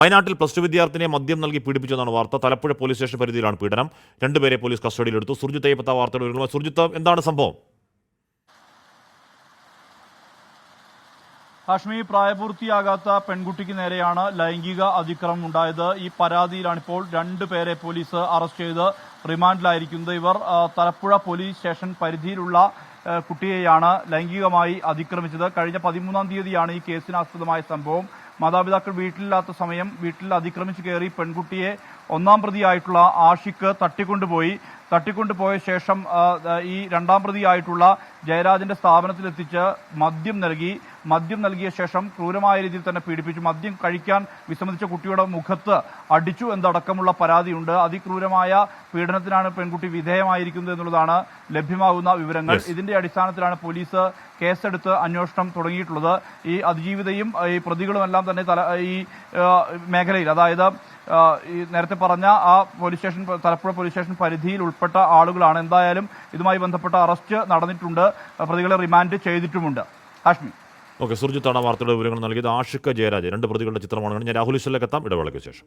വയനാട്ടിൽ +2 വിദ്യാർത്ഥിനിയെ മദ്യം നൽകി പീഡിപ്പിച്ചെന്നാണ് വാർത്ത. തലപ്പുഴ പോലീസ് സ്റ്റേഷൻ പരിധിയിലാണ് പീഡനം. രണ്ടുപേരെ പോലീസ് കസ്റ്റഡിയിലെടുത്തു. സുർജിത്ത് അയ്യപ്പത്ത വാർത്തയുടെ വിവരങ്ങൾ. സുർജിത്ത്, എന്താണ് സംഭവം? കാശ്മീർ പ്രായപൂർത്തിയാകാത്ത പെൺകുട്ടിക്ക് നേരെയാണ് ലൈംഗിക അതിക്രമം ഉണ്ടായത്. ഈ പരാതിയിലാണിപ്പോൾ 2 പേരെ പോലീസ് അറസ്റ്റ് ചെയ്ത് റിമാൻഡിലായിരിക്കുന്നത്. ഇവർ തലപ്പുഴ പോലീസ് സ്റ്റേഷൻ പരിധിയിലുള്ള കുട്ടിയെയാണ് ലൈംഗികമായി അതിക്രമിച്ചത്. കഴിഞ്ഞ 13-ാം തീയതിയാണ് ഈ കേസിനാസ്പദമായ സംഭവം. മാതാപിതാക്കൾ വീട്ടിലില്ലാത്ത സമയം വീട്ടിൽ അതിക്രമിച്ചു കയറി പെൺകുട്ടിയെ 1-ാം പ്രതിയായിട്ടുള്ള ആഷിഖ് തട്ടിക്കൊണ്ടുപോയ ശേഷം ഈ 2-ാം പ്രതിയായിട്ടുള്ള ജയരാജന്റെ സ്ഥാപനത്തിലെത്തിച്ച് മദ്യം നൽകിയ ശേഷം ക്രൂരമായ രീതിയിൽ തന്നെ പീഡിപ്പിച്ചു. മദ്യം കഴിക്കാൻ വിസമ്മതിച്ച കുട്ടിയുടെ മുഖത്ത് അടിച്ചു എന്നടക്കമുള്ള പരാതിയുണ്ട്. അതിക്രൂരമായ പീഡനത്തിനാണ് പെൺകുട്ടി വിധേയമായിരിക്കുന്നത് എന്നുള്ളതാണ് ലഭ്യമാകുന്ന വിവരങ്ങൾ. ഇതിന്റെ അടിസ്ഥാനത്തിലാണ് പോലീസ് കേസെടുത്ത് അന്വേഷണം തുടങ്ങിയിട്ടുള്ളത്. ഈ അതിജീവിതയും ഈ പ്രതികളുമെല്ലാം തന്നെ ഈ മേഖലയിൽ, അതായത് ഈ നേരത്തെ പറഞ്ഞ ആ തലപ്പുഴ പോലീസ് സ്റ്റേഷൻ പരിധിയിൽ ഉൾപ്പെട്ട ആളുകളാണ്. എന്തായാലും ഇതുമായി ബന്ധപ്പെട്ട അറസ്റ്റ് നടന്നിട്ടുണ്ട്. പ്രതികളെ റിമാൻഡ് ചെയ്തിട്ടുമുണ്ട്. ഹാഷ്മി. ഓക്കെ, സുർജിത്താണ് വാർത്തയുടെ വിവരങ്ങൾ നൽകിയത്. ആഷിഖ്, ജയരാജ് 2 പ്രതികളുടെ ചിത്രമാണ്. ഞാൻ രാഹുൽ ഈശ്വറിലേക്ക് എത്താം ഇടവേളയ്ക്ക് ശേഷം.